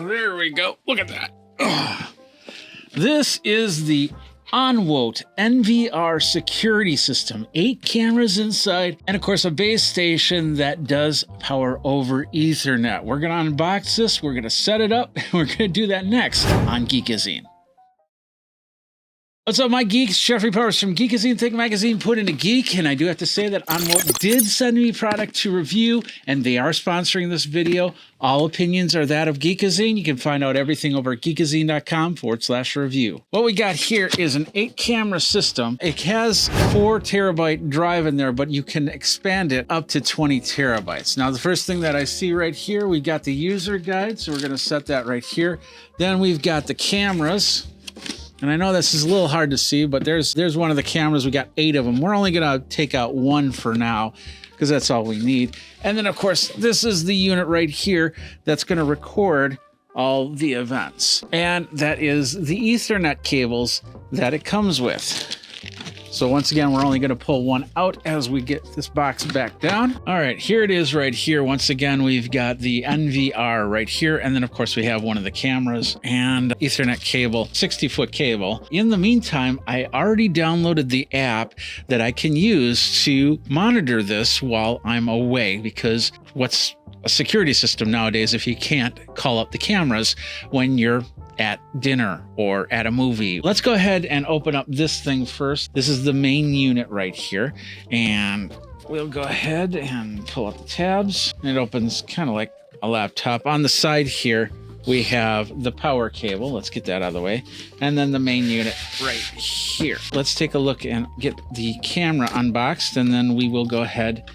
There we go. Look at that. This is the OnWote NVR security system. 8 cameras inside, and of course a base station that does power over Ethernet. We're going to unbox this, we're going to set it up, and we're going to do that next on Geekazine. What's up, my geeks? Jeffrey Powers from Geekazine, Think Magazine, put in a geek, and I do have to say that OnWote did send me product to review, and they are sponsoring this video. All opinions are that of Geekazine. You can find out everything over at geekazine.com/review. What we got here is an 8-camera system. It has 4 terabyte drive in there, but you can expand it up to 20 terabytes. Now, the first thing that I see right here, we got the user guide, so we're going to set that right here. Then we've got the cameras. And I know this is a little hard to see, but there's one of the cameras. We got 8 of them. We're only going to take out 1 for now because that's all we need. And then, of course, this is the unit right here that's going to record all the events. And that is the Ethernet cables that it comes with. So once again, we're only going to pull 1 out as we get this box back down. All right, here it is right here. Once again, we've got the NVR right here. And then, of course, we have one of the cameras and Ethernet cable, 60-foot cable. In the meantime, I already downloaded the app that I can use to monitor this while I'm away, because what's a security system nowadays if you can't call up the cameras when you're at dinner or at a movie? Let's go ahead and open up this thing first. This is the main unit right here, and we'll go ahead and pull up the tabs. It opens kind of like a laptop. On the side here, we have the power cable. Let's get that out of the way. And then the main unit right here. Let's take a look and get the camera unboxed, and then we will go ahead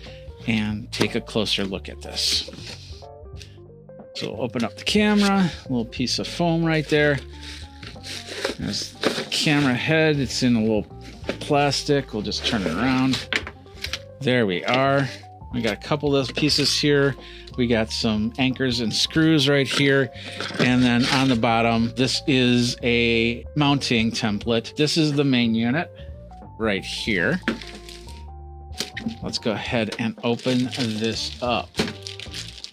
and take a closer look at this. So open up the camera, a little piece of foam right there. There's the camera head. It's in a little plastic. We'll just turn it around. There we are. We got a couple of those pieces here. We got some anchors and screws right here. And then on the bottom, this is a mounting template. This is the main unit right here. Let's go ahead and open this up.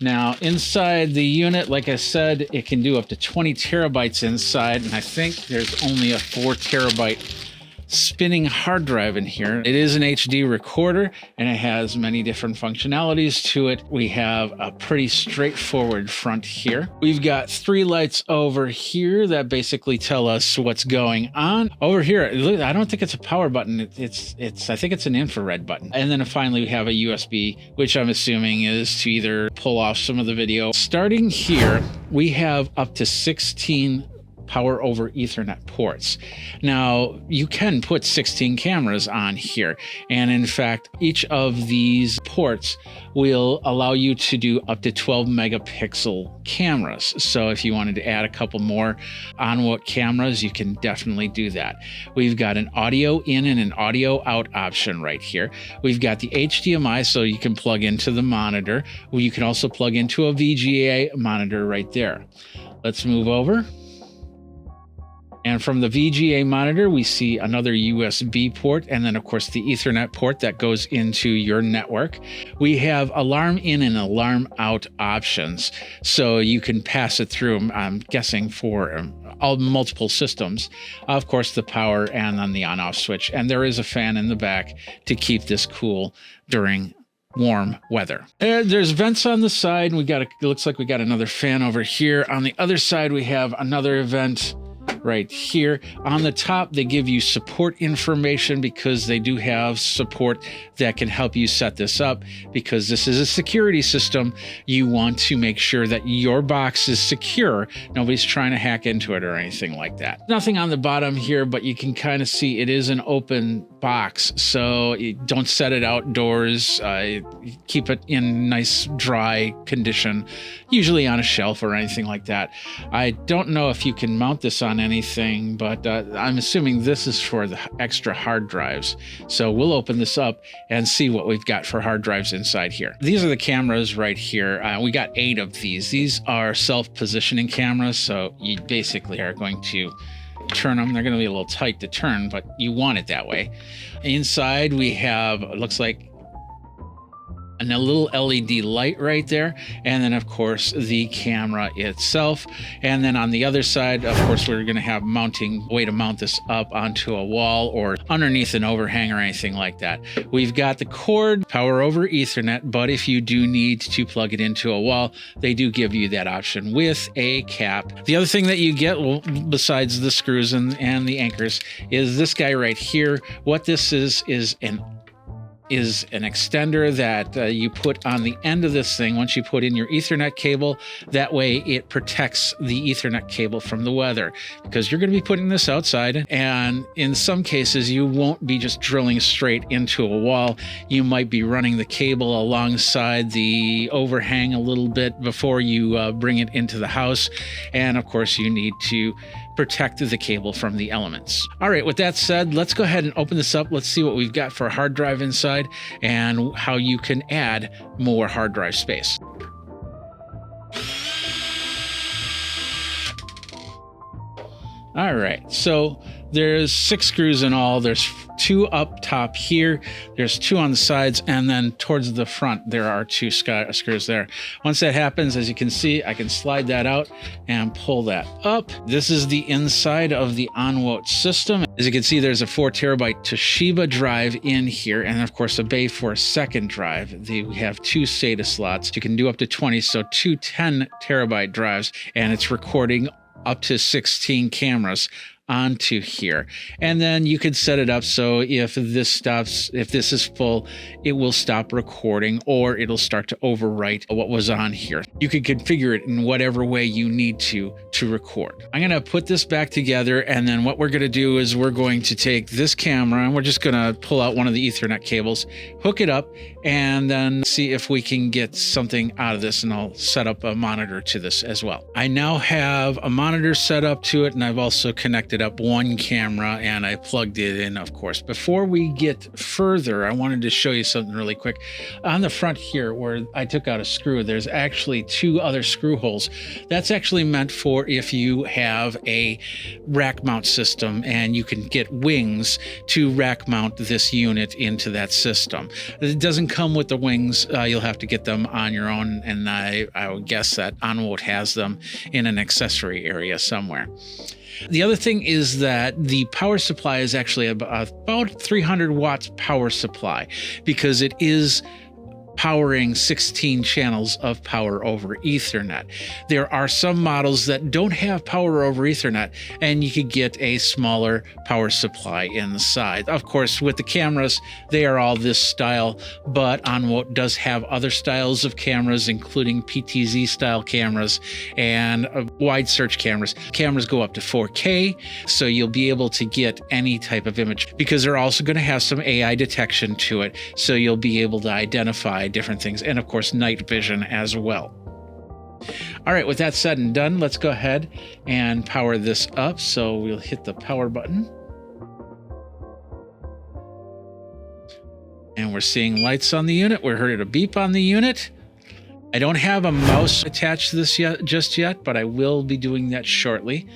Now, inside the unit, like I said, it can do up to 20 terabytes inside, and I think there's only a 4 terabyte spinning hard drive in here. It is an HD recorder, and it has many different functionalities to it. We have a pretty straightforward front here. We've got 3 lights over here that basically tell us what's going on. Over here, I don't think it's a power button. I think it's an infrared button. And then finally, we have a USB, which I'm assuming is to either pull off some of the video. Starting here, we have up to 16 power over Ethernet ports. Now, you can put 16 cameras on here, and in fact, each of these ports will allow you to do up to 12 megapixel cameras. So if you wanted to add a couple more OnWote cameras, you can definitely do that. We've got an audio in and an audio out option right here. We've got the HDMI, so you can plug into the monitor. You can also plug into a VGA monitor right there. Let's move over. And from the VGA monitor, we see another USB port, and then, of course, the Ethernet port that goes into your network. We have alarm in and alarm out options, so you can pass it through, I'm guessing, for all multiple systems. Of course, the power and then the on-off switch. And there is a fan in the back to keep this cool during warm weather. There's vents on the side. It looks like we got another fan over here. On the other side, we have another vent right here. On the top, they give you support information because they do have support that can help you set this up. Because this is a security system, you want to make sure that your box is secure. Nobody's trying to hack into it or anything like that. Nothing on the bottom here, but you can kind of see it is an open box, so you don't set it outdoors. Keep it in nice dry condition, usually on a shelf or anything like that. I don't know if you can mount this on anything, but I'm assuming this is for the extra hard drives. So we'll open this up and see what we've got for hard drives inside here. These are the cameras right here. We got 8 of these. These are self-positioning cameras, so you basically are going to turn them. They're going to be a little tight to turn, but you want it that way. Inside we have, it looks like and a little LED light right there, and then of course the camera itself. And then on the other side, of course, we're going to have mounting way to mount this up onto a wall or underneath an overhang or anything like that. We've got the cord, power over Ethernet, but if you do need to plug it into a wall, they do give you that option with a cap. The other thing that you get, well, besides the screws and the anchors, is this guy right here. What this is an extender that you put on the end of this thing once you put in your Ethernet cable. That way it protects the Ethernet cable from the weather, because you're going to be putting this outside, and in some cases you won't be just drilling straight into a wall. You might be running the cable alongside the overhang a little bit before you bring it into the house, and of course you need to protect the cable from the elements. All right, with that said, let's go ahead and open this up. Let's see what we've got for a hard drive inside and how you can add more hard drive space. All right, so there's 6 screws in all. There's 2 up top here, there's 2 on the sides, and then towards the front there are 2 screws there. Once that happens, as you can see, I can slide that out and pull that up. This is the inside of the OnWote system. As you can see, there's a 4 terabyte Toshiba drive in here, and of course a bay for a second drive. We have 2 SATA slots. You can do up to 20, so 2 10 terabyte drives, and it's recording up to 16 cameras onto here. And then you could set it up so if this is full, it will stop recording, or it'll start to overwrite what was on here. You can configure it in whatever way you need to record. I'm going to put this back together, and then what we're going to do is we're going to take this camera and we're just going to pull out one of the Ethernet cables, hook it up, and then see if we can get something out of this, and I'll set up a monitor to this as well. I now have a monitor set up to it, and I've also connected up one camera and I plugged it in, of course. Before we get further, I wanted to show you something really quick. On the front here where I took out a screw, there's actually 2 other screw holes. That's actually meant for if you have a rack mount system and you can get wings to rack mount this unit into that system. It doesn't come with the wings. You'll have to get them on your own, and I would guess that OnWote has them in an accessory area somewhere. The other thing is that the power supply is actually about 300 watts power supply, because it is powering 16 channels of power over Ethernet. There are some models that don't have power over Ethernet, and you could get a smaller power supply inside. Of course, with the cameras, they are all this style, but OnWote does have other styles of cameras, including PTZ style cameras and wide search cameras. Cameras go up to 4K, so you'll be able to get any type of image, because they're also going to have some AI detection to it, so you'll be able to identify different things, and of course night vision as well. All right, with that said and done, let's go ahead and power this up. So we'll hit the power button, and we're seeing lights on the unit. We heard a beep on the unit. I don't have a mouse attached to this just yet, but I will be doing that shortly.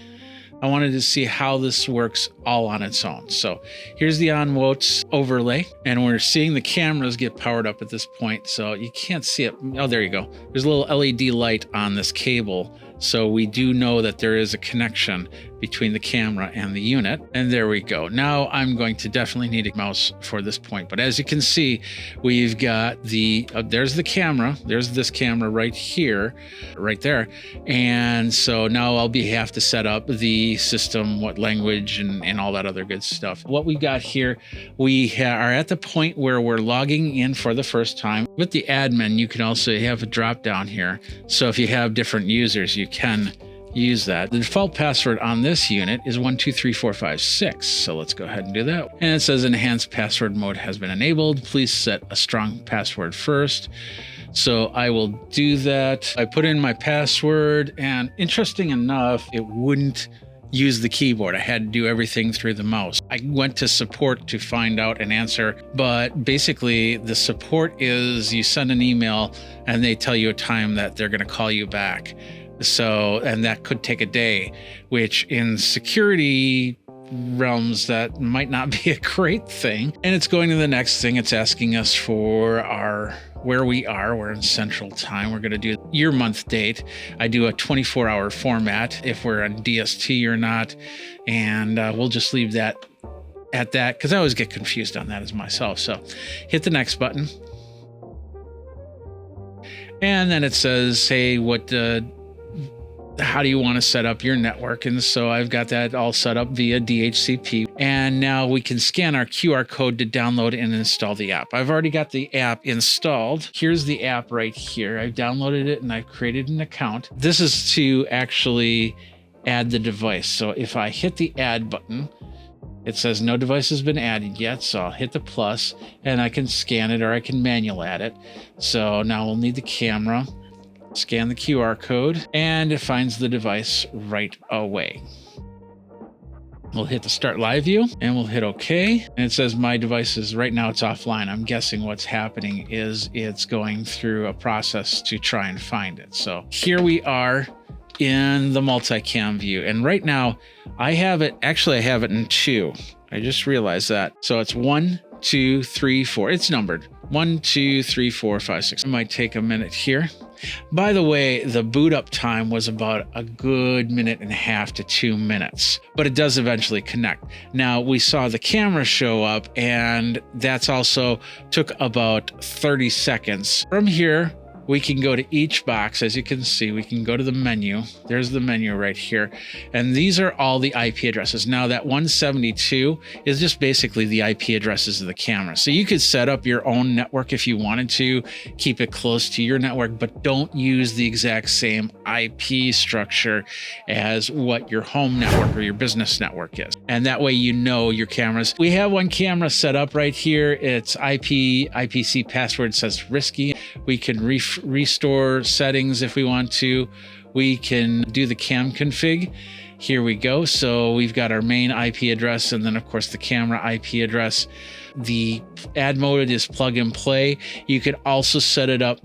I wanted to see how this works all on its own. So here's the OnWote's overlay, and we're seeing the cameras get powered up at this point. So you can't see it. Oh, there you go. There's a little LED light on this cable. So we do know that there is a connection between the camera and the unit. And there we go. Now I'm going to definitely need a mouse for this point. But as you can see, we've got there's the camera. There's this camera right here, right there. And so now I'll have to set up the system, what language, and all that other good stuff. What we got here, we are at the point where we're logging in for the first time. With the admin, you can also have a drop down here. So if you have different users, you can use that. The default password on this unit is 123456. So let's go ahead and do that. And it says enhanced password mode has been enabled. Please set a strong password first. So I will do that. I put in my password, and interesting enough, it wouldn't use the keyboard. I had to do everything through the mouse. I went to support to find out an answer, but basically the support is you send an email and they tell you a time that they're going to call you back. So, and that could take a day, which in security realms, that might not be a great thing. And it's going to the next thing. It's asking us for our where we are. We're in Central Time. We're going to do year, month, date. I do a 24-hour format if we're on DST or not. And we'll just leave that at that because I always get confused on that as myself. So hit the next button. And then it says, hey, how do you want to set up your network? And so I've got that all set up via DHCP. And now we can scan our QR code to download and install the app. I've already got the app installed. Here's the app right here. I've downloaded it and I've created an account. This is to actually add the device. So if I hit the add button, it says no device has been added yet. So I'll hit the plus and I can scan it or I can manual add it. So now we'll need the camera. Scan the QR code and it finds the device right away. We'll hit the start live view and we'll hit OK. And it says my device is right now it's offline. I'm guessing what's happening is it's going through a process to try and find it. So here we are in the multicam view. And right now I have it in 2. I just realized that. So it's 1, 2, 3, 4. It's numbered 1, 2, 3, 4, 5, 6. It might take a minute here. By the way, the boot up time was about a good 1.5 to 2 minutes, but it does eventually connect. Now we saw the camera show up and that's also took about 30 seconds. From here, we can go to each box. As you can see, we can go to the menu. There's the menu right here. And these are all the IP addresses. Now that 172 is just basically the IP addresses of the camera. So you could set up your own network if you wanted to, keep it close to your network, but don't use the exact same IP structure as what your home network or your business network is. And that way you know your cameras. We have one camera set up right here. It's IPC password says risky. We can restore settings if we want to. We can do the cam config. Here we go. So we've got our main IP address and then of course the camera IP address. The ad mode is plug and play. You could also set it up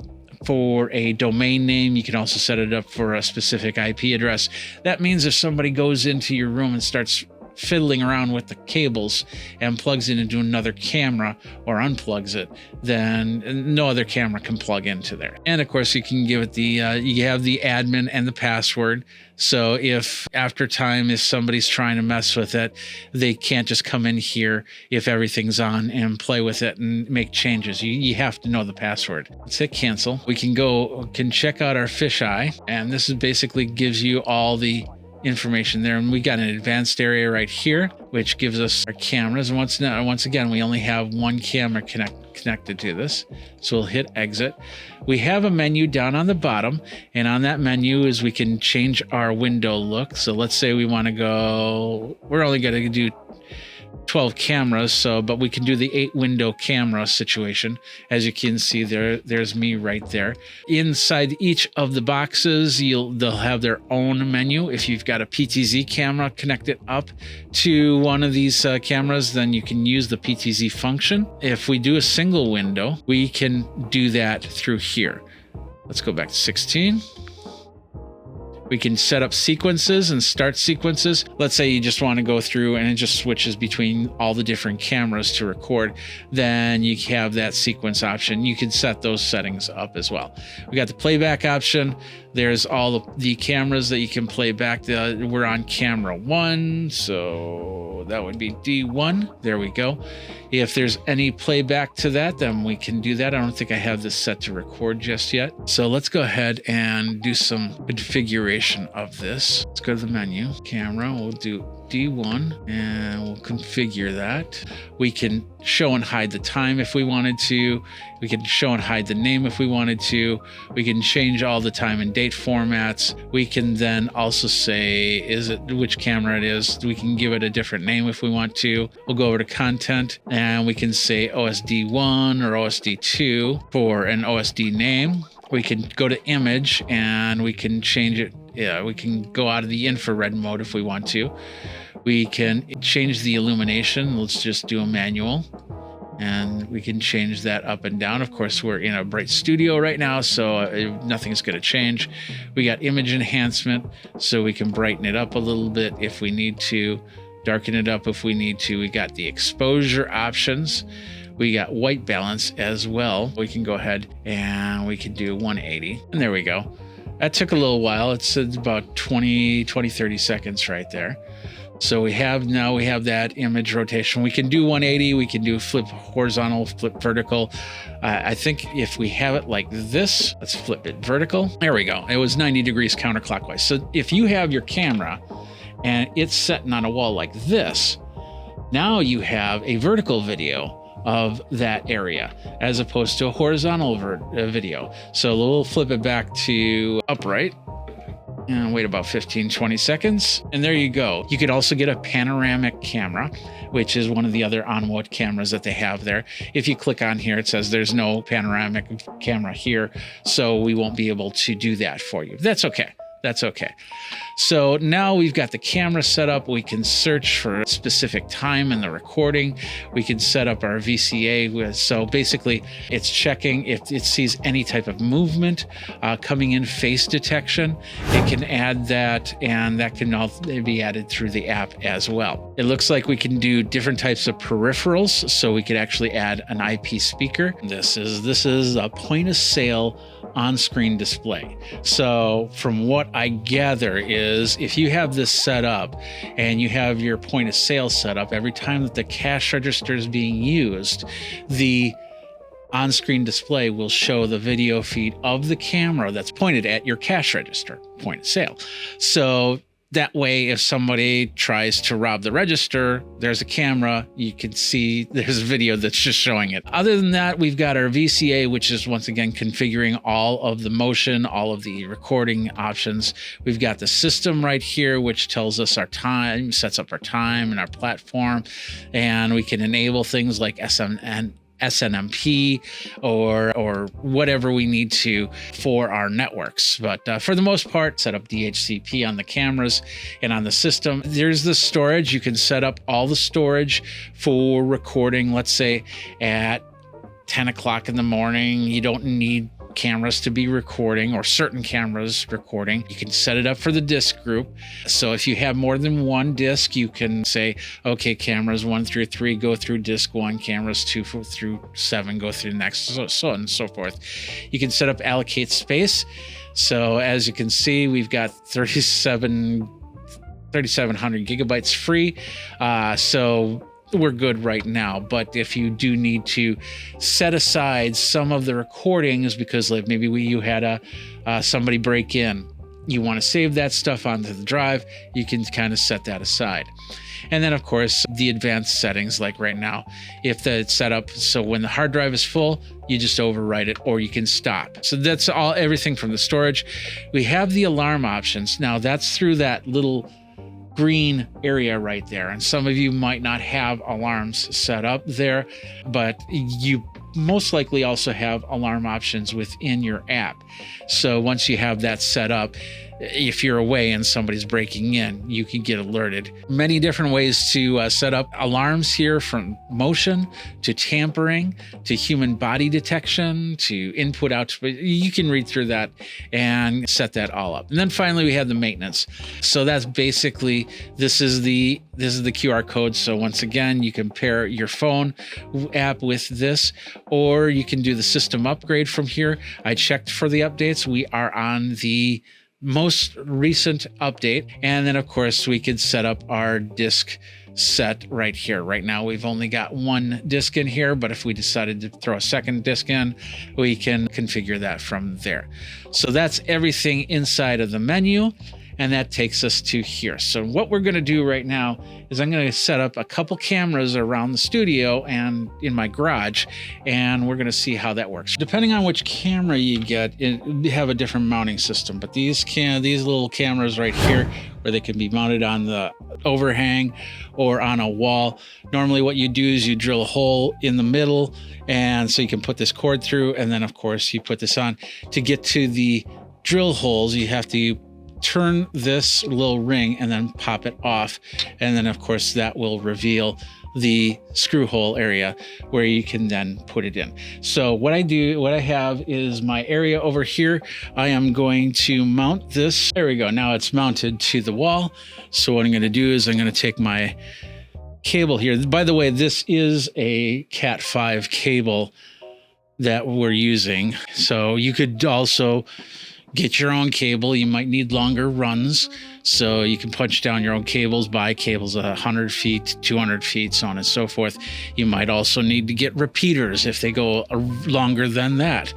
for a domain name. You can also set it up for a specific IP address. That means if somebody goes into your room and starts fiddling around with the cables and plugs it into another camera or unplugs it, then no other camera can plug into there. And of course you can give it you have the admin and the password. So if after time, if somebody's trying to mess with it, they can't just come in here if everything's on and play with it and make changes. You have to know the password. Let's hit cancel. We can check out our fisheye, and this is basically gives you all the information there. And we got an advanced area right here, which gives us our cameras. And once again, we only have one camera connected to this. So we'll hit exit. We have a menu down on the bottom, and on that menu is we can change our window look. So let's say we want to go, we're only going to do 12 cameras, but we can do the 8 window camera situation. As you can see there's me right there. Inside each of the boxes, they'll have their own menu. If you've got a PTZ camera connected up to one of these cameras, then you can use the PTZ function. If we do a single window, we can do that through here. Let's go back to 16. We can set up sequences and start sequences. Let's say you just want to go through and it just switches between all the different cameras to record. Then you have that sequence option. You can set those settings up as well. We got the playback option. There's all the cameras that you can play back. We're on camera 1, so that would be D1. There we go. If there's any playback to that, then we can do that. I don't think I have this set to record just yet. So let's go ahead and do some configuration of this. Let's go to the menu, camera. We'll do D1 and we'll configure that. We can show and hide the time if we wanted to. We can show and hide the name if we wanted to. We can change all the time and date formats. We can then also say, which camera it is. We can give it a different name if we want to. We'll go over to content and we can say OSD1 or OSD2 for an OSD name. We can go to image and we can change it. Yeah, we can go out of the infrared mode if we want to. We can change the illumination. Let's just do a manual. And we can change that up and down. Of course, we're in a bright studio right now, so nothing's going to change. We got image enhancement, so we can brighten it up a little bit if we need to, darken it up if we need to. We got the exposure options. We got white balance as well. We can go ahead and we can do 180. And there we go. That took a little while. It's about 30 seconds right there. So we have that image rotation. We can do 180. We can do flip horizontal, flip vertical. I think if we have it like this, let's flip it vertical. There we go. It was 90 degrees counterclockwise. So if you have your camera and it's sitting on a wall like this, now you have a vertical video of that area as opposed to a horizontal video. So we'll flip it back to upright and wait about 15-20 seconds. And there you go. You could also get a panoramic camera, which is one of the other OnWote cameras that they have there. If you click on here, it says there's no panoramic camera here, so we won't be able to do that for you. That's okay. That's okay. So now we've got the camera set up. We can search for a specific time in the recording. We can set up our VCA. So basically it's checking if it sees any type of movement coming in, face detection. It can add that, and that can all be added through the app as well. It looks like we can do different types of peripherals. So we could actually add an IP speaker. This is a point of sale on-screen display. So from what I gather is if you have this set up and you have your point of sale set up, every time that the cash register is being used, the on-screen display will show the video feed of the camera that's pointed at your cash register, point of sale. So that way, if somebody tries to rob the register, there's a camera, you can see there's a video that's just showing it. Other than that, we've got our VCA, which is once again configuring all of the motion, all of the recording options. We've got the system right here, which tells us our time, sets up our time and our platform, and we can enable things like SNMP or whatever we need to for our networks. But for the most part, set up DHCP on the cameras and on the system. There's the storage. You can set up all the storage for recording, let's say at 10 o'clock in the morning. You don't need cameras to be recording, or certain cameras recording. You can set it up for the disk group. So if you have more than one disk, you can say, okay, cameras 1 through 3 go through disk 1, cameras 2 through 7 go through the next, so on and so forth. You can set up allocate space. So as you can see, we've got 3,700 gigabytes free. So we're good right now. But if you do need to set aside some of the recordings because like maybe you had somebody break in, you want to save that stuff onto the drive, you can kind of set that aside. And then of course the advanced settings, like right now, if it's set up so when the hard drive is full, you just overwrite it or you can stop. So that's everything from the storage. We have the alarm options. Now that's through that little green area right there. And some of you might not have alarms set up there, but you most likely also have alarm options within your app. So once you have that set up, if you're away and somebody's breaking in, you can get alerted. Many different ways to set up alarms here, from motion to tampering to human body detection to input out. You can read through that and set that all up. And then finally we have the maintenance. So that's basically, this is the QR code. So once again, you can pair your phone app with this, or you can do the system upgrade from here. I checked for the updates. We are on the most recent update. And then of course we could set up our disk set right here. Right now we've only got one disk in here, but if we decided to throw a second disk in, we can configure that from there. So that's everything inside of the menu. And that takes us to here. So what we're going to do right now is I'm going to set up a couple cameras around the studio and in my garage, and we're going to see how that works. Depending on which camera you get, you have a different mounting system. But these little cameras right here, where they can be mounted on the overhang or on a wall. Normally what you do is you drill a hole in the middle, and so you can put this cord through, and then of course you put this on. To get to the drill holes, you have to turn this little ring and then pop it off, and then of course that will reveal the screw hole area where you can then put it in. So what I have is my area over here. I am going to mount this. There we go. Now it's mounted to the wall. So what I'm going to do is I'm going to take my cable here. By the way, this is a Cat 5 cable that we're using. So you could also get your own cable. You might need longer runs. So you can punch down your own cables, buy cables 100 feet, 200 feet, so on and so forth. You might also need to get repeaters if they go longer than that.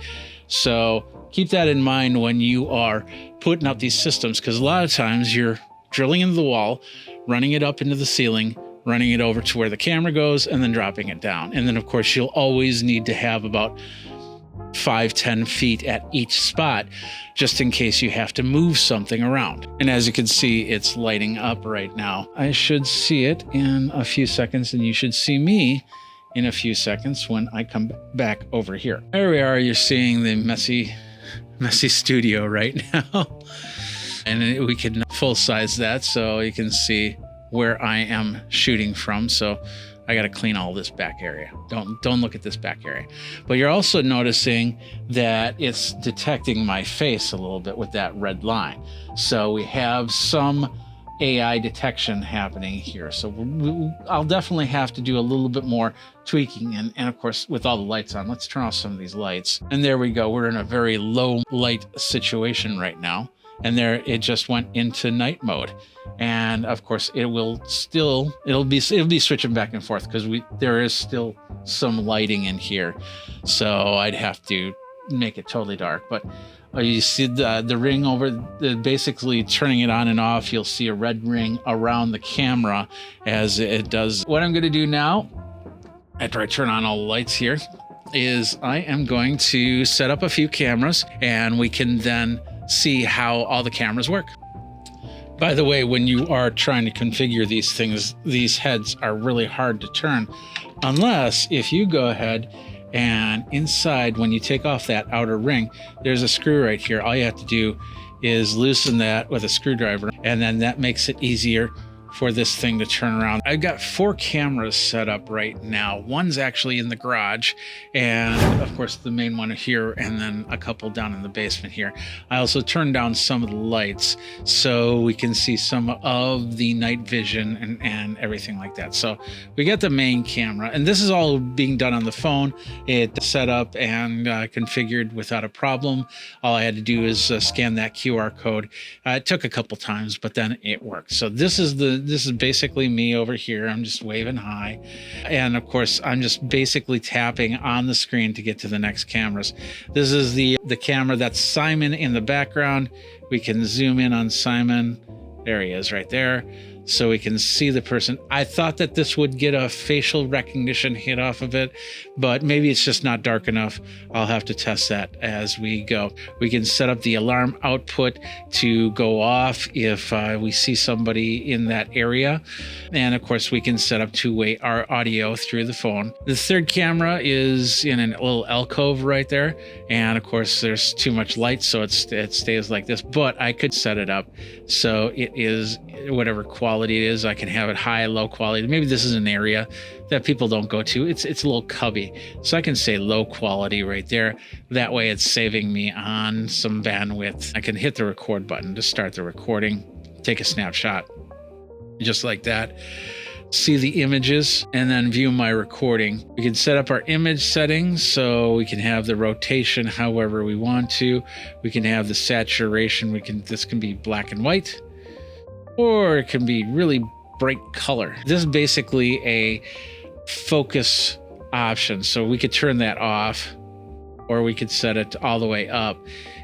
So keep that in mind when you are putting up these systems, because a lot of times you're drilling into the wall, running it up into the ceiling, running it over to where the camera goes, and then dropping it down. And then, of course, you'll always need to have about 5-10 feet at each spot, just in case you have to move something around. And as you can see, it's lighting up right now. I should see it in a few seconds, and you should see me in a few seconds when I come back over here. There we are. You're seeing the messy studio right now. And we can full size that so you can see where I am shooting from. So I got to clean all this back area. Don't look at this back area. But you're also noticing that it's detecting my face a little bit with that red line. So we have some AI detection happening here. So I'll definitely have to do a little bit more tweaking. And of course, with all the lights on, let's turn off some of these lights. And there we go. We're in a very low light situation right now. And there it just went into night mode. And of course it'll be switching back and forth because there is still some lighting in here. So I'd have to make it totally dark. But you see the ring over, basically turning it on and off. You'll see a red ring around the camera as it does. What I'm going to do now, after I turn on all the lights here, is I am going to set up a few cameras, and we can then see how all the cameras work. By the way, when you are trying to configure these things, these heads are really hard to turn, unless if you go ahead and inside, when you take off that outer ring, there's a screw right here. All you have to do is loosen that with a screwdriver, and then that makes it easier for this thing to turn around. I've got 4 cameras set up right now. One's actually in the garage, and of course the main one here, and then a couple down in the basement here. I also turned down some of the lights so we can see some of the night vision and everything like that. So we got the main camera, and this is all being done on the phone. It's set up and configured without a problem. All I had to do is scan that QR code. It took a couple times, but then it worked. So this is basically me over here. I'm just waving hi. And of course, I'm just basically tapping on the screen to get to the next cameras. This is the camera. That's Simon in the background. We can zoom in on Simon. There he is right there. So we can see the person. I thought that this would get a facial recognition hit off of it, but maybe it's just not dark enough. I'll have to test that as we go. We can set up the alarm output to go off if we see somebody in that area. And of course, we can set up two-way our audio through the phone. The third camera is in a little alcove right there. And of course, there's too much light, so it stays like this, but I could set it up so it is whatever quality it is. I can have it high, low quality. Maybe this is an area that people don't go to. It's a little cubby, so I can say low quality right there. That way it's saving me on some bandwidth. I can hit the record button to start the recording, take a snapshot just like that, see the images, and then view my recording. We can set up our image settings so we can have the rotation however we want to. We can have the saturation. This can be black and white, or it can be really bright color. This is basically a focus option. So we could turn that off, or we could set it all the way up.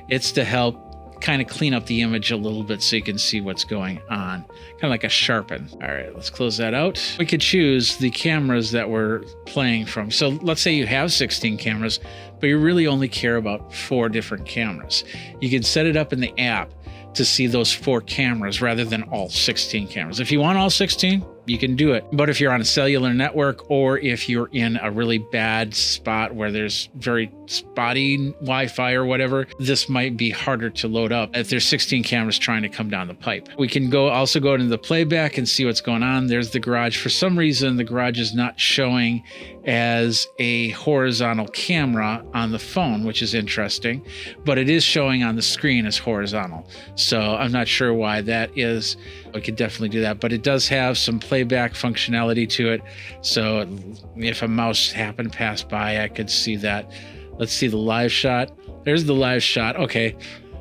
It's to help kind of clean up the image a little bit so you can see what's going on, kind of like a sharpen. All right, let's close that out. We could choose the cameras that we're playing from. So let's say you have 16 cameras, but you really only care about 4 different cameras. You can set it up in the app to see those 4 cameras rather than all 16 cameras. If you want all 16, you can do it. But if you're on a cellular network, or if you're in a really bad spot where there's very spotty Wi-Fi or whatever, this might be harder to load up if there's 16 cameras trying to come down the pipe. We can also go into the playback and see what's going on. There's the garage. For some reason, the garage is not showing as a horizontal camera on the phone, which is interesting, but it is showing on the screen as horizontal. So I'm not sure why that is. We could definitely do that, but it does have some playback playback functionality to it. So if a mouse happened to pass by, I could see that. Let's see the live shot. There's the live shot. Okay.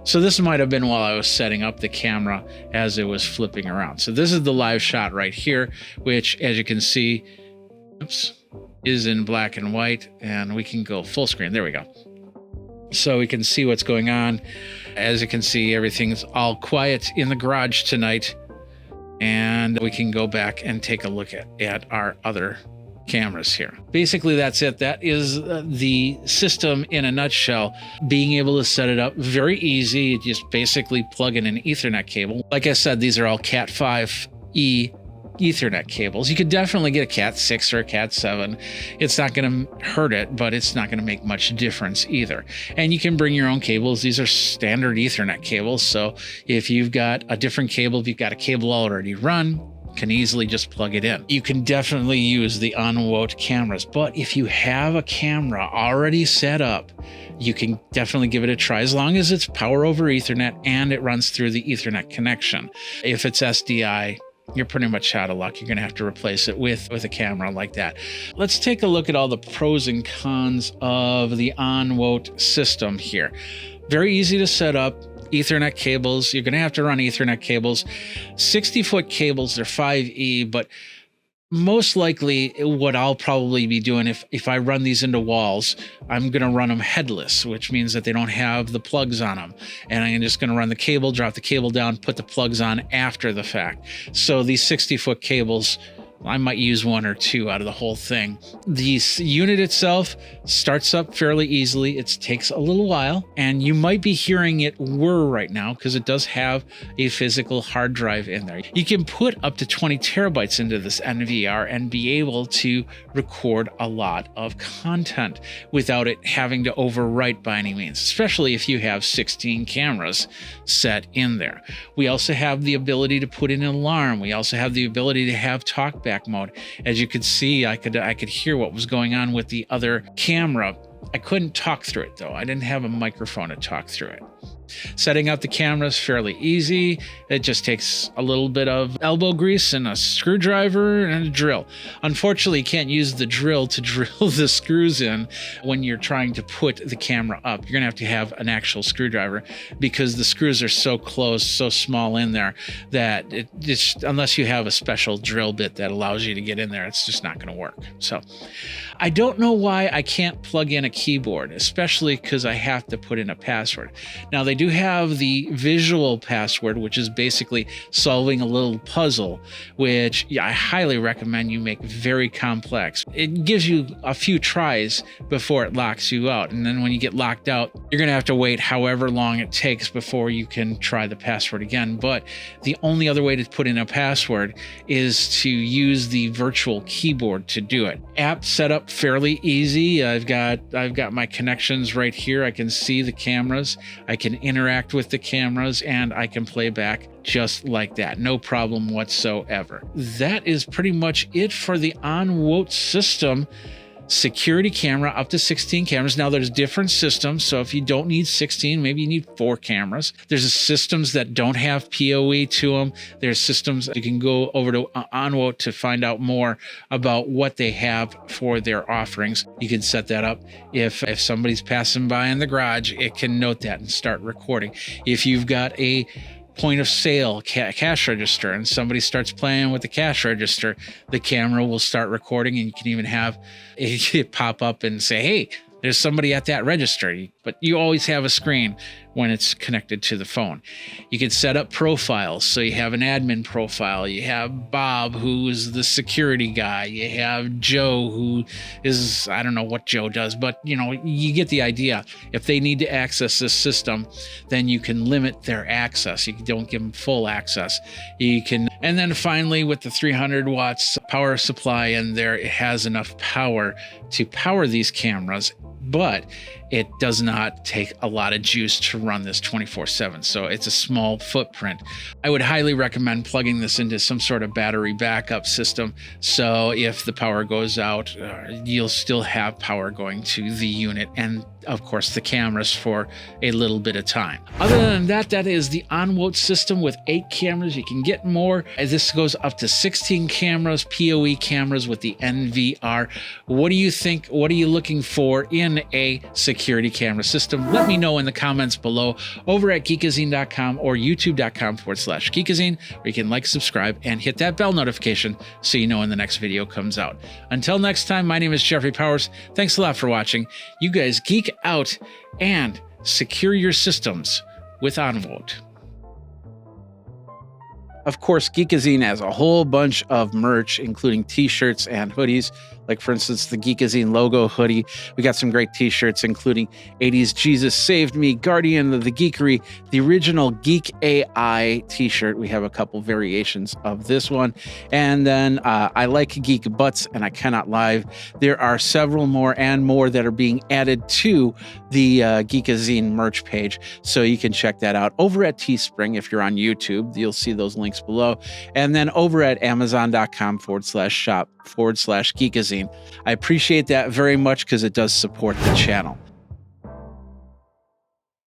So this might have been while I was setting up the camera as it was flipping around. So this is the live shot right here, which, as you can see, is in black and white, and we can go full screen. There we go. So we can see what's going on. As you can see, everything's all quiet in the garage tonight, and we can go back and take a look at our other cameras here. Basically, that's it. That is the system in a nutshell. Being able to set it up very easy. You just basically plug in an Ethernet cable. Like I said, these are all Cat 5e Ethernet cables. You could definitely get a Cat 6 or a Cat 7. It's not going to hurt it, but it's not going to make much difference either. And you can bring your own cables. These are standard Ethernet cables. So if you've got a different cable, if you've got a cable already run, can easily just plug it in. You can definitely use the OnWote cameras, but if you have a camera already set up, you can definitely give it a try as long as it's power over Ethernet and it runs through the Ethernet connection. If it's SDI, you're pretty much out of luck. You're going to have to replace it with a camera like that. Let's take a look at all the pros and cons of the OnWote system here. Very easy to set up. Ethernet cables. You're going to have to run Ethernet cables. 60-foot cables, they're 5E, but most likely what I'll probably be doing if I run these into walls, I'm going to run them headless, which means that they don't have the plugs on them. And I'm just going to run the cable, drop the cable down, put the plugs on after the fact. So these 60-foot cables, I might use one or two out of the whole thing. The unit itself starts up fairly easily. It takes a little while, and you might be hearing it whir right now because it does have a physical hard drive in there. You can put up to 20 terabytes into this NVR and be able to record a lot of content without it having to overwrite by any means, especially if you have 16 cameras set in there. We also have the ability to put in an alarm. We also have the ability to have talkback mode. As you could see, I could hear what was going on with the other camera. I couldn't talk through it though. I didn't have a microphone to talk through it. Setting up the camera is fairly easy. It just takes a little bit of elbow grease and a screwdriver and a drill. Unfortunately, you can't use the drill to drill the screws in when you're trying to put the camera up. You're going to have an actual screwdriver because the screws are so close, so small in there that unless you have a special drill bit that allows you to get in there, it's just not going to work. So I don't know why I can't plug in a keyboard, especially because I have to put in a password. Now, they do have the visual password, which is basically solving a little puzzle, which I highly recommend you make very complex. It gives you a few tries before it locks you out. And then when you get locked out, you're going to have to wait however long it takes before you can try the password again. But the only other way to put in a password is to use the virtual keyboard to do it. App setup fairly easy. I've got my connections right here. I can see the cameras. I can interact with the cameras, and I can play back just like that. No problem whatsoever. That is pretty much it for the OnWote system. Security camera, up to 16 cameras. Now there's different systems, so if you don't need 16, maybe you need 4 cameras. There's systems that don't have PoE to them. There's systems you can go over to OnWote to find out more about what they have for their offerings. You can set that up. If somebody's passing by in the garage, it can note that and start recording. If you've got a point of sale cash register and somebody starts playing with the cash register, the camera will start recording, and you can even have it pop up and say, hey, there's somebody at that register. But you always have a screen when it's connected to the phone. You can set up profiles. So you have an admin profile. You have Bob, who's the security guy. You have Joe, who is, I don't know what Joe does, but you get the idea. If they need to access this system, then you can limit their access. You don't give them full access. And then finally, with the 300 watts power supply in there, it has enough power to power these cameras, but it does not take a lot of juice to run this 24/7. So it's a small footprint. I would highly recommend plugging this into some sort of battery backup system. So if the power goes out, you'll still have power going to the unit and of course the cameras for a little bit of time. Other than that, that is the OnWote system with 8 cameras. You can get more as this goes up to 16 cameras, PoE cameras with the NVR. What do you think? What are you looking for in a security camera system? Let me know in the comments below over at Geekazine.com or youtube.com/Geekazine, where you can like, subscribe, and hit that bell notification so you know when the next video comes out. Until next time, my name is Jeffrey Powers. Thanks a lot for watching. You guys geek out and secure your systems with OnWote. Of course, Geekazine has a whole bunch of merch, including t-shirts and hoodies. Like, for instance, the Geekazine logo hoodie. We got some great t-shirts, including 80s Jesus Saved Me, Guardian of the Geekery, the original Geek AI t-shirt. We have a couple variations of this one. And then I Like Geek Butts, and I Cannot Lie. There are several more and more that are being added to the Geekazine merch page. So you can check that out over at Teespring. If you're on YouTube, you'll see those links below. And then over at Amazon.com/shop/Geekazine. I appreciate that very much because it does support the channel.